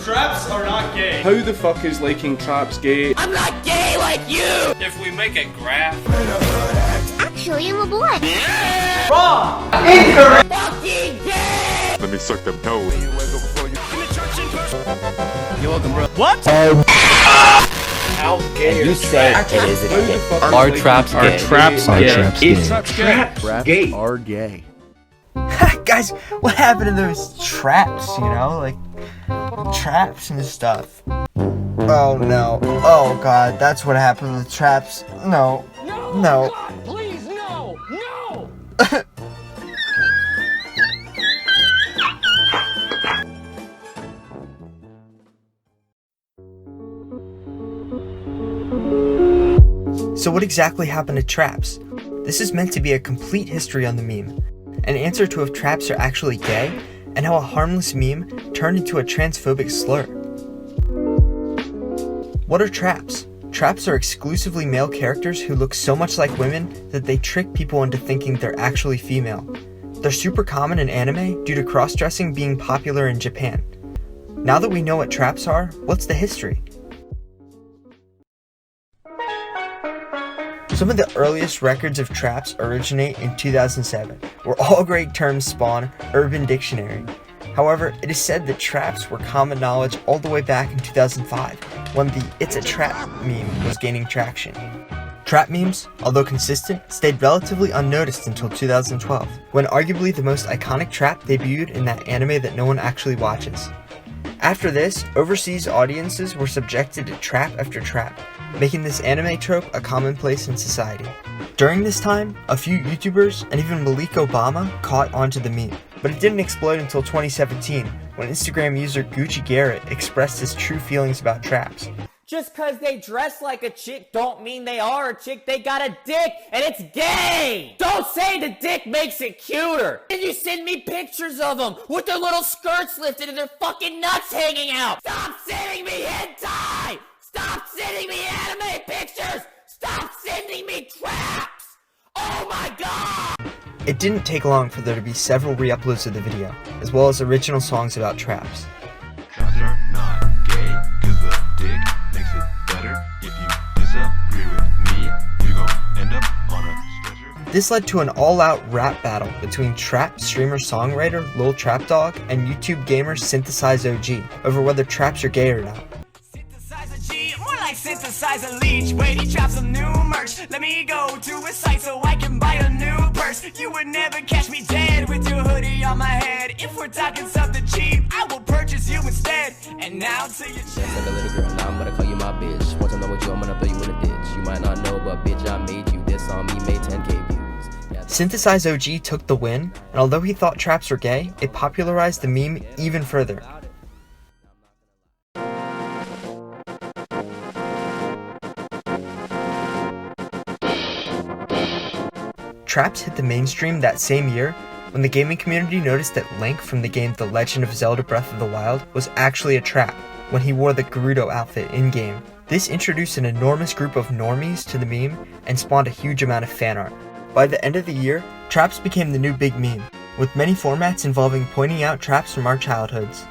Traps are not gay. How the fuck is liking traps gay? I'm not gay like you! If we make a graph... Actually, I'm a boy. Yeah! Wrong! Incorrect! Fucking gay! Let me suck them toes. You're welcome, bro. What? How gay You say it isn't gay. Are traps gay? Are traps gay? Is traps gay? Gay. Are gay. Guys, what happened to those traps, you know? Like, traps and stuff. Oh no. Oh god, that's what happened to the traps. No. No. God, please, no! No! So what exactly happened to traps? This is meant to be a complete history on the meme. An answer to if traps are actually gay, and how a harmless meme turned into a transphobic slur. What are traps? Traps are exclusively male characters who look so much like women that they trick people into thinking they're actually female. They're super common in anime due to cross-dressing being popular in Japan. Now that we know what traps are, what's the history? Some of the earliest records of traps originate in 2007, where all great terms spawn Urban Dictionary. However, it is said that traps were common knowledge all the way back in 2005, when the "it's a trap" meme was gaining traction. Trap memes, although consistent, stayed relatively unnoticed until 2012, when arguably the most iconic trap debuted in that anime that no one actually watches. After this, overseas audiences were subjected to trap after trap, making this anime trope a commonplace in society. During this time, a few YouTubers and even Malik Obama caught onto the meme, but it didn't explode until 2017, when Instagram user Gucci Garrett expressed his true feelings about traps. Just cause they dress like a chick don't mean they are a chick. They got a dick and it's gay! Don't say the dick makes it cuter! And you send me pictures of them with their little skirts lifted and their fucking nuts hanging out! Stop sending me hentai! Stop sending me anime pictures! Stop sending me traps! Oh my god! It didn't take long for there to be several re-uploads of the video, as well as original songs about traps. Traps are not gay, cause the dick makes it better. If you disagree with me, you gon' end up on a stretcher. This led to an all-out rap battle between trap streamer-songwriter Lil Trap Dog and YouTube gamer Synthesize OG over whether traps are gay or not. Synthesize a leech, wait, he drops some new merch. Let me go to a site so I can buy a new purse. You would never catch me dead with your hoodie on my head. If we're talking something cheap, I will purchase you instead. And now to your chest. Like a little girl, now I'm gonna call you my bitch. Want to know what you, I'm gonna throw you in a ditch. You might not know, but bitch, I made you. This on me made 10K views. Yeah, Synthesize OG took the win, and although he thought traps were gay, it popularized the meme even further. Traps hit the mainstream that same year when the gaming community noticed that Link from the game The Legend of Zelda Breath of the Wild was actually a trap when he wore the Gerudo outfit in-game. This introduced an enormous group of normies to the meme and spawned a huge amount of fan art. By the end of the year, traps became the new big meme, with many formats involving pointing out traps from our childhoods.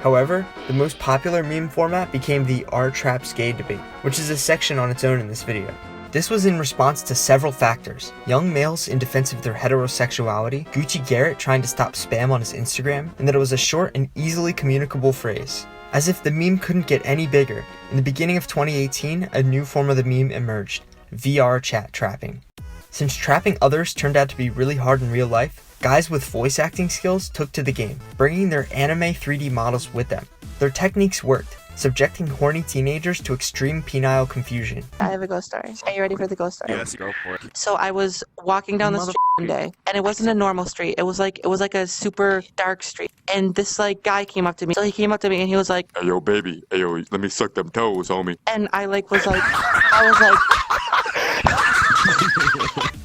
However, the most popular meme format became the "Are Traps Gay" debate, which is a section on its own in this video. This was in response to several factors: young males in defense of their heterosexuality, Gucci Garrett trying to stop spam on his Instagram, and that it was a short and easily communicable phrase. As if the meme couldn't get any bigger, in the beginning of 2018, a new form of the meme emerged: VR chat trapping. Since trapping others turned out to be really hard in real life, guys with voice acting skills took to the game, bringing their anime 3D models with them. Their techniques worked, subjecting horny teenagers to extreme penile confusion. I have a ghost story. Are you ready for the ghost story? Yes, go for it. So I was walking down the street one day, and it wasn't a normal street. It was like a super dark street. And this guy came up to me. So he came up to me and he was like, Hey yo, baby. Hey yo, let me suck them toes, homie. and I was like,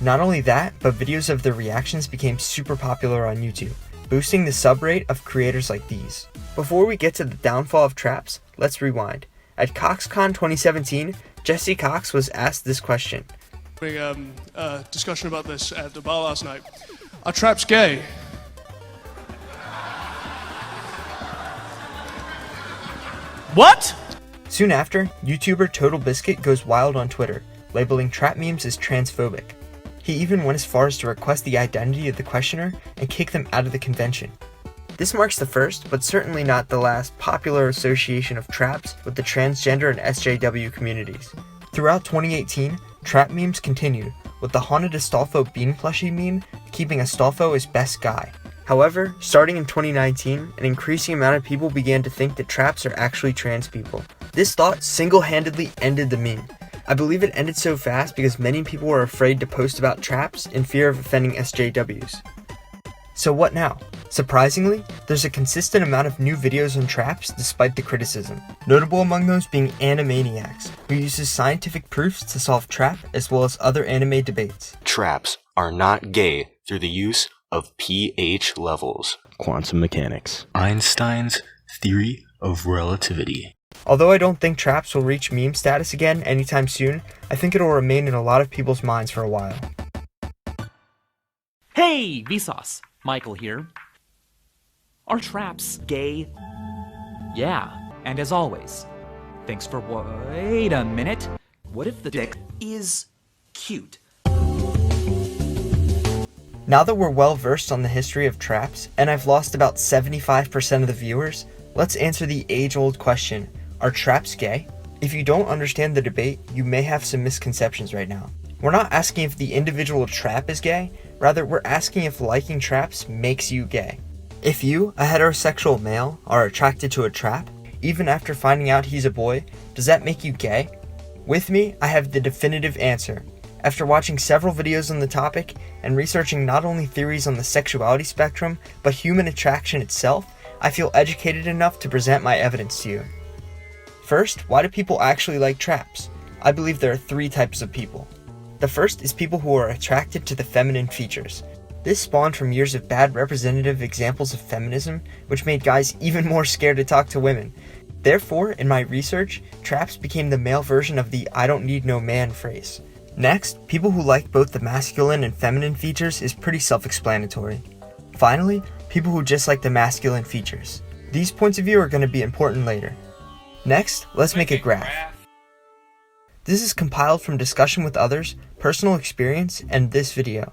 Not only that, but videos of their reactions became super popular on YouTube, boosting the sub rate of creators like these. Before we get to the downfall of traps, let's rewind. At CoxCon 2017, Jesse Cox was asked this question. Having a discussion about this at the bar last night. Are traps gay? What? Soon after, YouTuber Total Biscuit goes wild on Twitter, labeling trap memes as transphobic. He even went as far as to request the identity of the questioner and kick them out of the convention. This marks the first, but certainly not the last, popular association of traps with the transgender and SJW communities. Throughout 2018, trap memes continued, with the Haunted Astolfo Bean plushie meme keeping Astolfo as best guy. However, starting in 2019, an increasing amount of people began to think that traps are actually trans people. This thought single-handedly ended the meme. I believe it ended so fast because many people were afraid to post about traps in fear of offending SJWs. So what now? Surprisingly, there's a consistent amount of new videos on traps despite the criticism. Notable among those being Animaniacs, who uses scientific proofs to solve trap as well as other anime debates. Traps are not gay through the use of pH levels. Quantum mechanics. Einstein's theory of relativity. Although I don't think traps will reach meme status again anytime soon, I think it'll remain in a lot of people's minds for a while. Hey, Vsauce! Michael here. Are traps gay? Yeah, and as always, thanks for wait a minute. What if the dick is cute? Now that we're well versed on the history of traps, and I've lost about 75% of the viewers, let's answer the age-old question, are traps gay? If you don't understand the debate, you may have some misconceptions right now. We're not asking if the individual trap is gay, rather we're asking if liking traps makes you gay. If you, a heterosexual male, are attracted to a trap, even after finding out he's a boy, does that make you gay? With me, I have the definitive answer. After watching several videos on the topic, and researching not only theories on the sexuality spectrum, but human attraction itself, I feel educated enough to present my evidence to you. First, why do people actually like traps? I believe there are three types of people. The first is people who are attracted to the feminine features. This spawned from years of bad representative examples of feminism, which made guys even more scared to talk to women. Therefore, in my research, traps became the male version of the "I don't need no man" phrase. Next, people who like both the masculine and feminine features is pretty self-explanatory. Finally, people who just like the masculine features. These points of view are going to be important later. Next, let's make a graph. This is compiled from discussion with others, personal experience, and this video.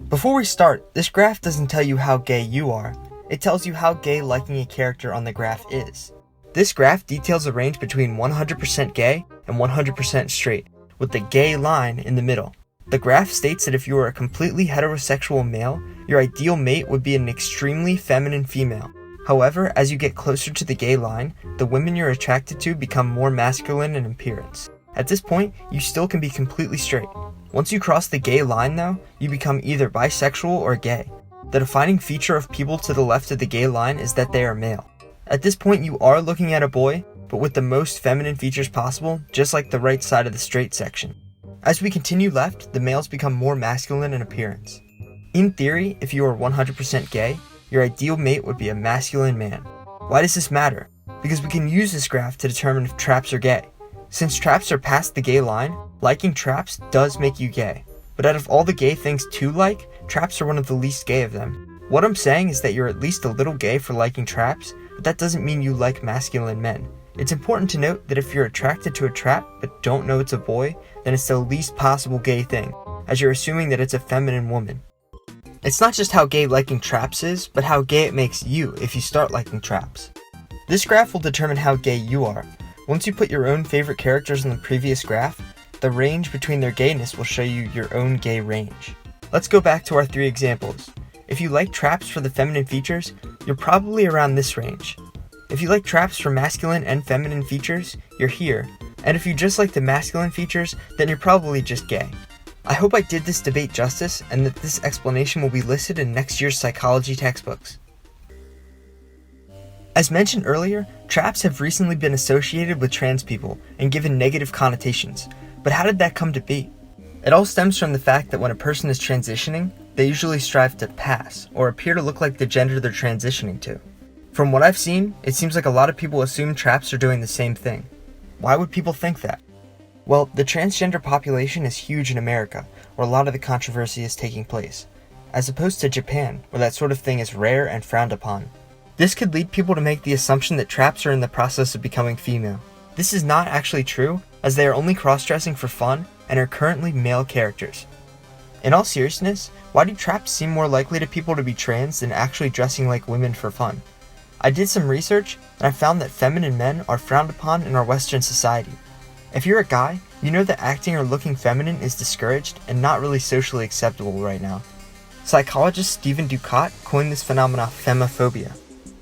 Before we start, this graph doesn't tell you how gay you are. It tells you how gay liking a character on the graph is. This graph details a range between 100% gay and 100% straight, with the gay line in the middle. The graph states that if you are a completely heterosexual male, your ideal mate would be an extremely feminine female. However, as you get closer to the gay line, the women you're attracted to become more masculine in appearance. At this point, you still can be completely straight. Once you cross the gay line though, you become either bisexual or gay. The defining feature of people to the left of the gay line is that they are male. At this point you are looking at a boy, but with the most feminine features possible, just like the right side of the straight section. As we continue left, the males become more masculine in appearance. In theory, if you are 100% gay, your ideal mate would be a masculine man. Why does this matter? Because we can use this graph to determine if traps are gay. Since traps are past the gay line, liking traps does make you gay. But out of all the gay things to like, traps are one of the least gay of them. What I'm saying is that you're at least a little gay for liking traps, but that doesn't mean you like masculine men. It's important to note that if you're attracted to a trap but don't know it's a boy, then it's the least possible gay thing, as you're assuming that it's a feminine woman. It's not just how gay liking traps is, but how gay it makes you if you start liking traps. This graph will determine how gay you are. Once you put your own favorite characters in the previous graph, the range between their gayness will show you your own gay range. Let's go back to our three examples. If you like traps for the feminine features, you're probably around this range. If you like traps for masculine and feminine features, you're here. And if you just like the masculine features, then you're probably just gay. I hope I did this debate justice and that this explanation will be listed in next year's psychology textbooks. As mentioned earlier, traps have recently been associated with trans people and given negative connotations, but how did that come to be? It all stems from the fact that when a person is transitioning, they usually strive to pass, or appear to look like the gender they're transitioning to. From what I've seen, it seems like a lot of people assume traps are doing the same thing. Why would people think that? Well, the transgender population is huge in America, where a lot of the controversy is taking place, as opposed to Japan, where that sort of thing is rare and frowned upon. This could lead people to make the assumption that traps are in the process of becoming female. This is not actually true, as they are only cross-dressing for fun and are currently male characters. In all seriousness, why do traps seem more likely to people to be trans than actually dressing like women for fun? I did some research, and I found that feminine men are frowned upon in our Western society. If you're a guy, you know that acting or looking feminine is discouraged and not really socially acceptable right now. Psychologist Stephen Ducat coined this phenomenon femophobia.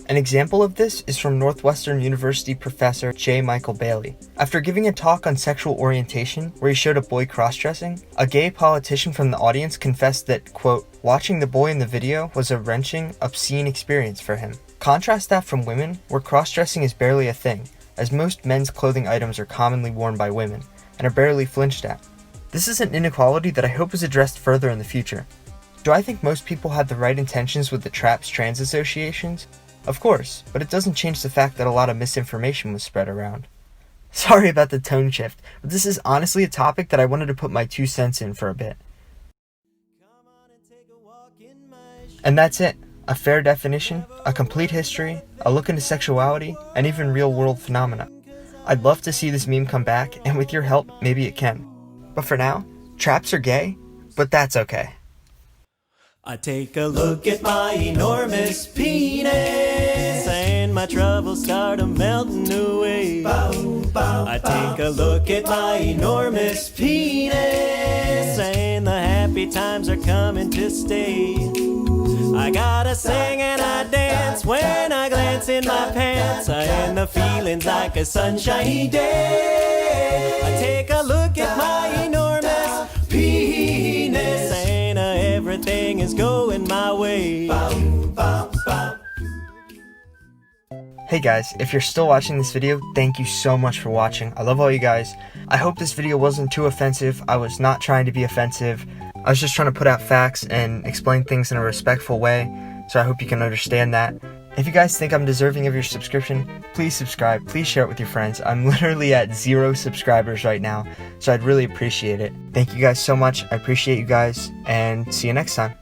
An example of this is from Northwestern University professor J. Michael Bailey. After giving a talk on sexual orientation where he showed a boy cross-dressing, a gay politician from the audience confessed that, quote, watching the boy in the video was a wrenching, obscene experience for him. Contrast that from women, where cross-dressing is barely a thing, as most men's clothing items are commonly worn by women, and are barely flinched at. This is an inequality that I hope is addressed further in the future. Do I think most people had the right intentions with the TRAPS trans associations? Of course, but it doesn't change the fact that a lot of misinformation was spread around. Sorry about the tone shift, but this is honestly a topic that I wanted to put my 2 cents in for a bit. And that's it. A fair definition, a complete history, a look into sexuality, and even real-world phenomena. I'd love to see this meme come back, and with your help, maybe it can. But for now, traps are gay, but that's okay. I take a look at my enormous penis, and my troubles start melting away. I take a look at my enormous penis, and the happy times are coming to stay. I gotta sing and I dance when I glance in my pants, and the feeling's like a sunshiny day. I take a look at my enormous penis, and everything is going my way. Hey guys, if you're still watching this video, thank you so much for watching. I love all you guys. I hope this video wasn't too offensive. I was not trying to be offensive. I was just trying to put out facts and explain things in a respectful way, so I hope you can understand that. If you guys think I'm deserving of your subscription, please subscribe, please share it with your friends. I'm literally at 0 subscribers right now, so I'd really appreciate it. Thank you guys so much, I appreciate you guys, and see you next time.